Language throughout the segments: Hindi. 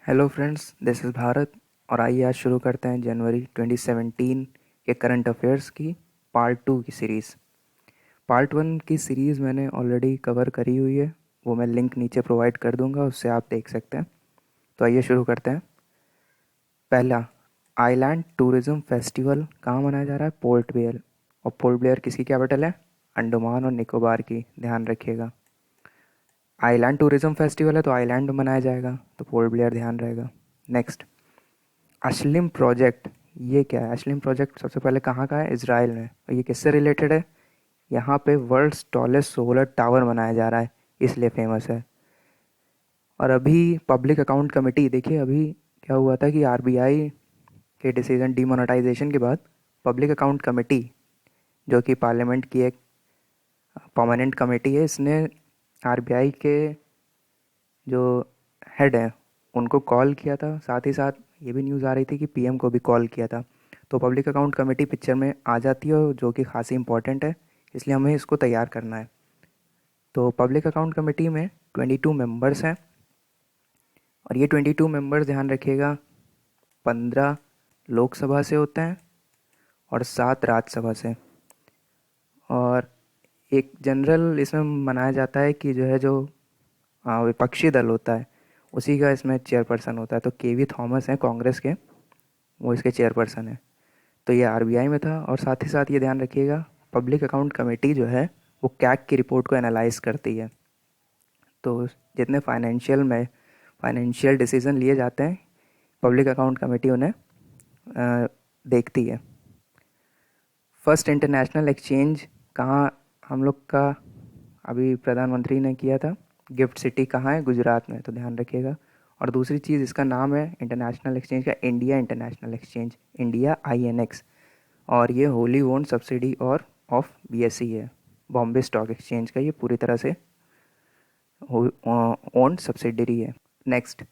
Hello friends, this is Bharat. और आइए आज शुरू करते हैं जनवरी 2017 के करंट अफेयर्स की पार्ट 2 की सीरीज़। पार्ट 1 की सीरीज़ मैंने ऑलरेडी कवर करी हुई है, वो मैं लिंक नीचे प्रोवाइड कर दूंगा, उससे आप देख सकते हैं। तो आइए शुरू करते हैं। पहला, आइलैंड टूरिज़्म फेस्टिवल कहाँ मनाया जा रहा है? Port Blair. और पोर्ट ब्लेयर किसकी कैपिटल है? अंडमान और निकोबार की, ध्यान रखिएगा। आइलैंड टूरिज़्म फेस्टिवल है तो आइलैंड में मनाया जाएगा, तो पोर्ट ब्लेयर ध्यान रहेगा। नेक्स्ट, अशलिम प्रोजेक्ट, ये क्या है? अशलिम प्रोजेक्ट सबसे पहले कहाँ का है? इजराइल में। और ये किससे रिलेटेड है? यहाँ पे वर्ल्ड्स टॉलेस्ट सोलर टावर बनाया जा रहा है, इसलिए फेमस है। और अभी पब्लिक अकाउंट कमेटी, देखिए अभी क्या हुआ था कि आरबीआई के डिसीजन डीमोनेटाइजेशन के बाद पब्लिक अकाउंट कमेटी, जो कि पार्लियामेंट की एक परमानेंट कमेटी है, इसने आरबीआई के जो हेड हैं उनको कॉल किया था। साथ ही साथ ये भी न्यूज़ आ रही थी कि पीएम को भी कॉल किया था। तो पब्लिक अकाउंट कमेटी पिक्चर में आ जाती है, जो कि खासी इंपॉर्टेंट है, इसलिए हमें इसको तैयार करना है। तो पब्लिक अकाउंट कमेटी में 22 मेंबर्स हैं। और ये 22 मेंबर्स, ध्यान रखिएगा, 15 लोकसभा से होते हैं और 7 राज्यसभा से। और एक जनरल इसमें मनाया जाता है कि जो है, जो विपक्षी दल होता है, उसी का इसमें चेयरपर्सन होता है। तो केवी थॉमस हैं कांग्रेस के, वो इसके चेयरपर्सन है। तो ये आरबीआई में था। और साथ ही साथ ये ध्यान रखिएगा, पब्लिक अकाउंट कमेटी जो है वो कैग की रिपोर्ट को एनालाइज करती है। तो जितने फाइनेंशियल डिसीजन लिए जाते हैं, पब्लिक अकाउंट कमेटी उन्हें देखती है। फर्स्ट इंटरनेशनल एक्सचेंज कहाँ हम लोग का अभी प्रधानमंत्री ने किया था? गिफ्ट सिटी कहाँ है? गुजरात में, तो ध्यान रखिएगा। और दूसरी चीज़, इसका नाम है इंटरनेशनल एक्सचेंज का India international exchange, India INX। और ये होली ओन सब्सिडी और ऑफ BSE है, बॉम्बे स्टॉक एक्सचेंज का ये पूरी तरह से ओन सब्सिडरी है। Next,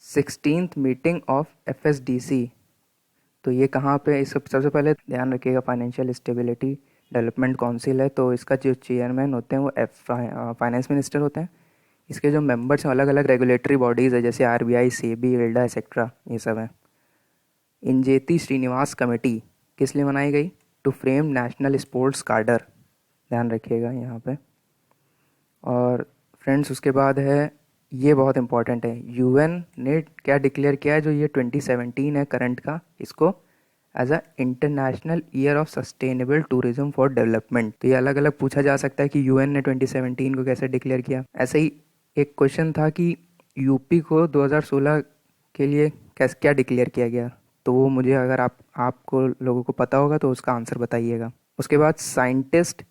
16th meeting of FSDC, तो ये कहाँ पे? इस सबसे पहले ध्यान रखिएगा, फाइनेंशियल स्टेबिलिटी डेवलपमेंट काउंसिल है, तो इसका जो चेयरमैन होते हैं वो फाइनेंस मिनिस्टर होते हैं। इसके जो मेंबर्स हैं, अलग अलग रेगुलेटरी बॉडीज़ है, जैसे RBI, सेबी, इल्डा, एक्सेट्रा, ये सब है। इंजेती श्रीनिवास कमेटी किस लिए बनाई गई? टू फ्रेम नेशनल स्पोर्ट्स कार्डर, ध्यान रखिएगा यहाँ पे। और फ्रेंड्स, उसके बाद है, ये बहुत इंपॉर्टेंट है, यूएन ने क्या डिक्लेयर किया है, जो ये 2017 है करंट का, इसको as a international year of sustainable tourism for development. तो ये अलग अलग पूछा जा सकता है कि यूएन ने 2017 को कैसे डिक्लेयर किया। ऐसे ही एक क्वेश्चन था कि यूपी को 2016 के लिए कैसे क्या डिक्लेयर किया गया, तो वो मुझे, अगर आपको लोगों को पता होगा तो उसका आंसर बताइएगा। उसके बाद scientist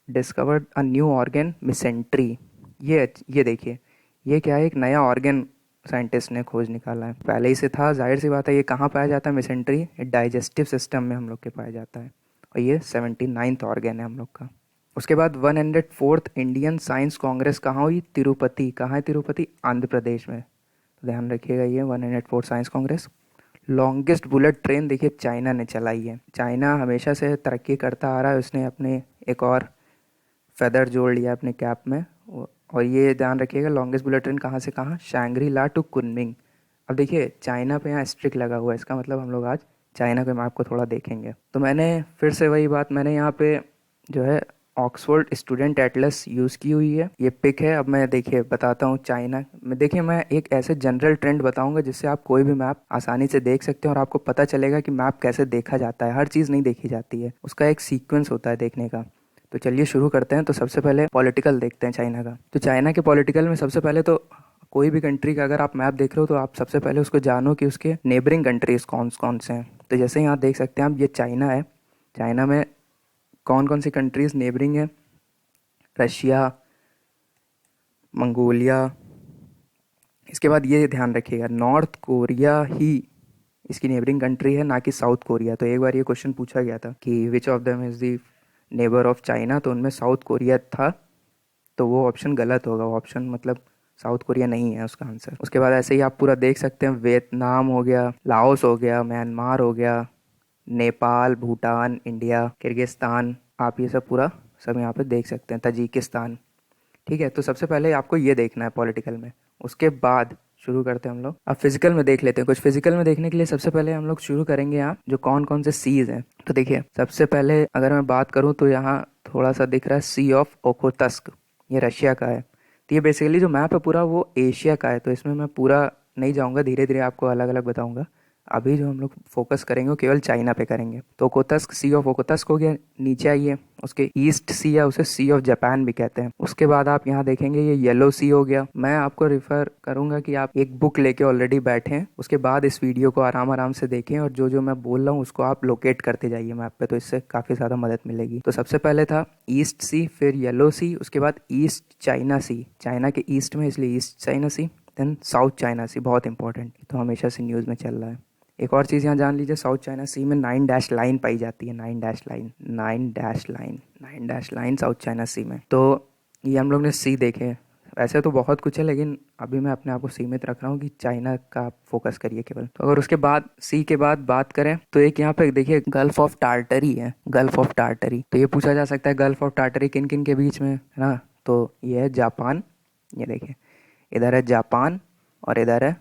discovered a new organ mesentery, ये देखिए, ये क्या है? एक नया ऑर्गन साइंटिस्ट ने खोज निकाला है, पहले ही से था, जाहिर सी बात है। ये कहाँ पाया जाता है मिसेंट्री? डाइजेस्टिव सिस्टम में हम लोग के पाया जाता है। और ये 79th ऑर्गन है हम लोग का। उसके बाद 104th इंडियन साइंस कांग्रेस कहाँ हुई? तिरुपति। कहाँ है तिरुपति? आंध्र प्रदेश में, तो ध्यान रखिएगा, ये 104 science Congress. Longest bullet train, देखिए चाइना ने चलाई है। चाइना हमेशा से तरक्की करता आ रहा है, उसने अपने एक और फेदर जोड़ लिया अपने कैप में। और ये ध्यान रखिएगा, लॉन्गेस्ट बुलेट ट्रेन कहाँ से कहाँ? शैंग्री ला टू कुनमिंग। अब देखिए, चाइना पे यहाँ स्ट्रिक लगा हुआ है, इसका मतलब हम लोग आज चाइना के मैप को थोड़ा देखेंगे। तो मैंने फिर से वही बात, मैंने यहाँ पे जो है ऑक्सफोर्ड स्टूडेंट एटलस यूज़ की हुई है, ये पिक है। अब मैं देखिए बताता हूँ चाइना में, देखिए मैं एक ऐसे जनरल ट्रेंड बताऊंगा जिससे आप कोई भी मैप आसानी से देख सकते हैं और आपको पता चलेगा कि मैप कैसे देखा जाता है। हर चीज़ नहीं देखी जाती है, उसका एक सीक्वेंस होता है देखने का। तो चलिए शुरू करते हैं। तो सबसे पहले पॉलिटिकल देखते हैं चाइना का। तो चाइना के पॉलिटिकल में सबसे पहले तो, कोई भी कंट्री का अगर आप मैप देख रहे हो तो आप सबसे पहले उसको जानो कि उसके नेबरिंग कंट्रीज कौन कौन से हैं। तो जैसे यहाँ देख सकते हैं आप, ये चाइना है। चाइना में कौन कौन सी कंट्रीज नेबरिंग है? Russia, Mongolia. इसके बाद ये ध्यान रखिएगा, नॉर्थ कोरिया ही इसकी नेबरिंग कंट्री है, ना कि साउथ कोरिया। तो एक बार ये क्वेश्चन पूछा गया था कि which of them is the neighbour of China, तो उनमें साउथ कोरिया था। तो वो ऑप्शन गलत होगा, वो ऑप्शन मतलब साउथ कोरिया नहीं है उसका आंसर। उसके बाद ऐसे ही आप पूरा देख सकते हैं, वियतनाम हो गया, लाओस हो गया, म्यांमार हो गया, नेपाल, भूटान, इंडिया, किर्गिस्तान, आप ये सब पूरा सब यहाँ पे देख सकते हैं, तजिकिस्तान। ठीक है, तो सबसे पहले आपको ये देखना है पॉलिटिकल में। उसके बाद शुरू करते हैं हम लोग। अब फिजिकल में देख लेते हैं कुछ। फिजिकल में देखने के लिए सबसे पहले हम लोग शुरू करेंगे यहाँ जो कौन कौन से सीज हैं। तो देखिए सबसे पहले अगर मैं बात करूँ तो यहाँ थोड़ा सा दिख रहा है सी ऑफ ओखोतस्क, ये रशिया का है। तो ये बेसिकली जो मैप है पूरा वो एशिया का है, तो इसमें मैं पूरा नहीं जाऊँगा, धीरे धीरे आपको अलग अलग बताऊँगा। अभी जो हम लोग फोकस करेंगे वो केवल चाइना पे करेंगे। तो ओखोतस्क, सी ऑफ ओखोतस्क हो गया, नीचे आइए। उसके ईस्ट सी है, उसे सी ऑफ जापान भी कहते हैं। उसके बाद आप यहाँ देखेंगे ये येलो सी हो गया। मैं आपको रिफर करूंगा कि आप एक बुक लेके ऑलरेडी बैठे हैं, उसके बाद इस वीडियो को आराम आराम से देखें और जो जो मैं बोल रहा हूँ उसको आप लोकेट करते जाइए मैप पे, तो इससे काफ़ी ज़्यादा मदद मिलेगी। तो सबसे पहले था ईस्ट सी, फिर येलो सी, उसके बाद ईस्ट चाइना सी, चाइना के ईस्ट में इसलिए ईस्ट चाइना सी, देन साउथ चाइना सी, बहुत इंपॉर्टेंट, तो हमेशा से न्यूज़ में चल रहा है। एक और चीज़ यहाँ जान लीजिए, साउथ चाइना सी में 9 डैश लाइन पाई जाती है, 9 dash line, 9 dash line, 9 dash line South China Sea में। तो ये हम लोग ने सी देखे। वैसे तो बहुत कुछ है लेकिन अभी मैं अपने आप को सीमित रख रहा हूँ कि चाइना का फोकस करिए केवल। तो अगर उसके बाद सी के बाद बात करें तो एक यहाँ पे देखिए गल्फ ऑफ टार्टरी है, गल्फ ऑफ टार्टरी। तो ये पूछा जा सकता है गल्फ ऑफ टार्टरी किन किन के बीच में है ना, तो ये है जापान, ये देखिए इधर है जापान और इधर है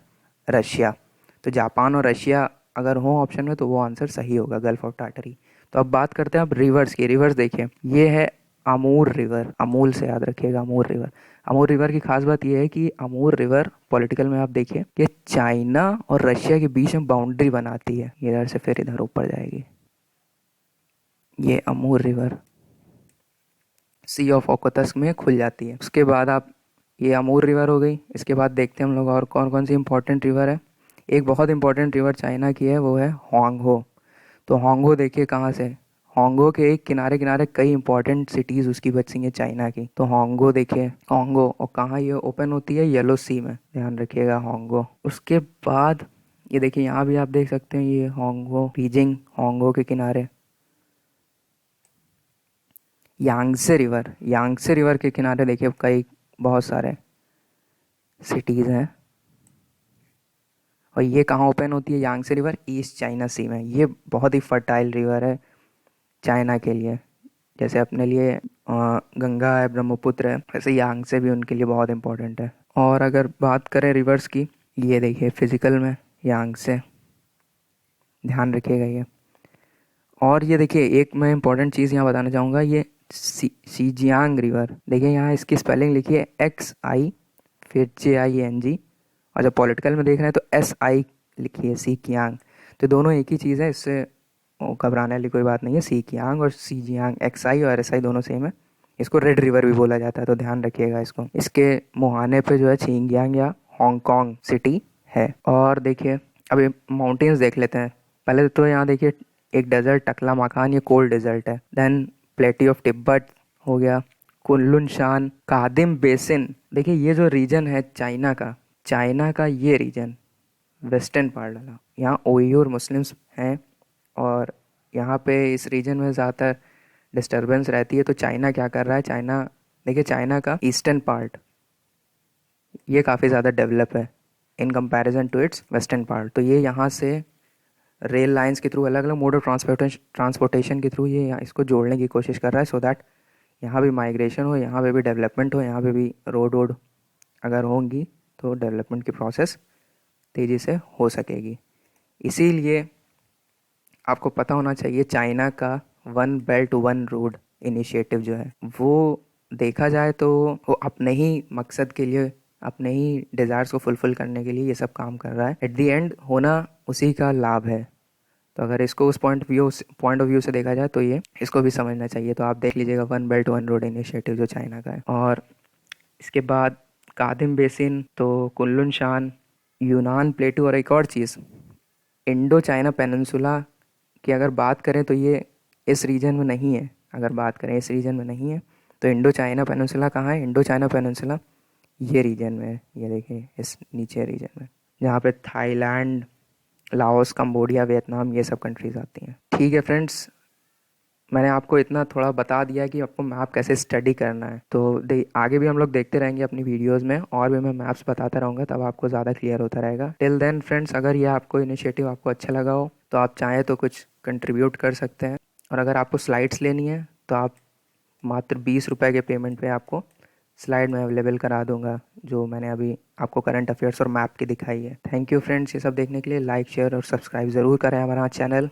रशिया। तो जापान और रशिया अगर हो ऑप्शन में तो वो आंसर सही होगा, गल्फ ऑफ टार्टरी। तो अब बात करते हैं अब रिवर्स की। रिवर्स देखिए ये है अमूर रिवर, अमूल से याद रखिएगा अमूर रिवर। अमूर रिवर की खास बात यह है कि अमूर रिवर पॉलिटिकल में आप देखिए कि चाइना और रशिया के बीच में बाउंड्री बनाती है, इधर से फिर इधर ऊपर जाएगी, ये अमूर रिवर सी ऑफ ओकोतस्क में खुल जाती है। उसके बाद आप, ये अमूर रिवर हो गई। इसके बाद देखते हैं हम लोग और कौन कौन सी इंपॉर्टेंट रिवर है। एक बहुत इंपॉर्टेंट रिवर चाइना की है, वो है होंगहो। तो होंगहो देखिए कहाँ से, होंगहो के एक किनारे किनारे कई इंपॉर्टेंट सिटीज़ उसकी बची हैं चाइना की। तो होंगहो देखिए, होंगहो, और कहाँ ये ओपन होती है, येलो सी में, ध्यान रखिएगा होंगहो। उसके बाद ये देखिए यहाँ भी आप देख सकते हैं ये होंगहो, बीजिंग, होंगहो के किनारे यांगसे रिवर, यांगसे रिवर के किनारे देखिए कई बहुत सारे सिटीज़ हैं। और ये कहाँ ओपन होती है, यांगसे रिवर ईस्ट चाइना सी में। ये बहुत ही फर्टाइल रिवर है चाइना के लिए, जैसे अपने लिए गंगा है, ब्रह्मपुत्र है, वैसे यांगसे भी उनके लिए बहुत इंपॉर्टेंट है। और अगर बात करें रिवर्स की, ये देखिए फिजिकल में यांगसे, ध्यान रखिएगा ये। और ये देखिए एक मैं इंपॉर्टेंट चीज़ यहाँ बताना चाहूँगा, ये सीजियांग रिवर देखिए, यहाँ इसकी स्पेलिंग लिखिए XI फिर JING, और जब पॉलिटिकल में देख रहे हैं तो SI लिखिए, सी कियांग। तो दोनों एक ही चीज़ है, इससे घबराने वाली कोई बात नहीं है। सी कियांग और सी जियांग, XI और SI दोनों सेम है। इसको रेड रिवर भी बोला जाता है, तो ध्यान रखिएगा इसको। इसके मुहाने पे जो है छिंगयांग या हांगकांग सिटी है। और देखिए अभी माउंटेन्स देख लेते हैं। पहले तो यहाँ देखिए एक डेजर्ट टकला मकान, ये कोल्ड डेजर्ट है। देन प्लेटी ऑफ तिब्बत हो गया, कुनलुन शान, कादिम बेसिन। देखिए ये जो रीजन है चाइना का, चाइना का ये रीजन वेस्टर्न पार्ट वाला, यहाँ ओयूर मुस्लिम्स हैं और यहाँ पे इस रीजन में ज़्यादातर डिस्टरबेंस रहती है। तो चाइना क्या कर रहा है, चाइना देखिए चाइना का ईस्टर्न पार्ट ये काफ़ी ज़्यादा डेवलप है in comparison to its western part. तो ये यहाँ से रेल लाइंस के थ्रू, अलग अलग मोड ऑफ ट्रांसपोर्टेशन के थ्रू ये यहाँ इसको जोड़ने की कोशिश कर रहा है, सो दैट यहाँ भी माइग्रेशन हो, यहाँ पे भी डेवलपमेंट हो, यहाँ पे भी रोड वोड अगर होंगी तो डेवलपमेंट की प्रोसेस तेज़ी से हो सकेगी। इसीलिए आपको पता होना चाहिए चाइना का one belt one road initiative जो है वो देखा जाए तो वो अपने ही मकसद के लिए, अपने ही डिज़ायर्स को फुलफ़िल करने के लिए ये सब काम कर रहा है। एट दी एंड होना उसी का लाभ है। तो अगर इसको उस पॉइंट ऑफ व्यू से देखा जाए तो ये इसको भी समझना चाहिए। तो आप देख लीजिएगा one belt one road initiative जो चाइना का है। और इसके बाद कादिम बेसिन, तो कुनलुन शान, यूनान प्लेटू, और एक और चीज़ इंडो चाइना पेनिनसुला की अगर बात करें तो ये इस रीजन में नहीं है। अगर बात करें इस रीजन में नहीं है तो इंडो चाइना पेनिनसुला कहाँ है, इंडो चाइना पेनिनसुला ये रीजन में है, ये देखिए इस नीचे रीजन में, जहाँ पे थाईलैंड, लाओस, कंबोडिया, वियतनाम ये सब कंट्रीज आती हैं। ठीक है फ्रेंड्स, मैंने आपको इतना थोड़ा बता दिया कि आपको मैप कैसे स्टडी करना है। तो आगे भी हम लोग देखते रहेंगे अपनी वीडियोस में, और भी मैं मैप्स बताता रहूँगा, तब आपको ज़्यादा क्लियर होता रहेगा। टिल देन फ्रेंड्स, अगर ये आपको इनिशिएटिव आपको अच्छा लगा हो तो आप चाहें तो कुछ कंट्रीब्यूट कर सकते हैं। और अगर आपको स्लाइड्स लेनी है तो आप मात्र 20 रुपये के पेमेंट पे आपको स्लाइड में अवेलेबल करा दूंगा, जो मैंने अभी आपको करंट अफेयर्स और मैप की दिखाई है। थैंक यू फ्रेंड्स, ये सब देखने के लिए लाइक शेयर और सब्सक्राइब ज़रूर करें हमारा चैनल।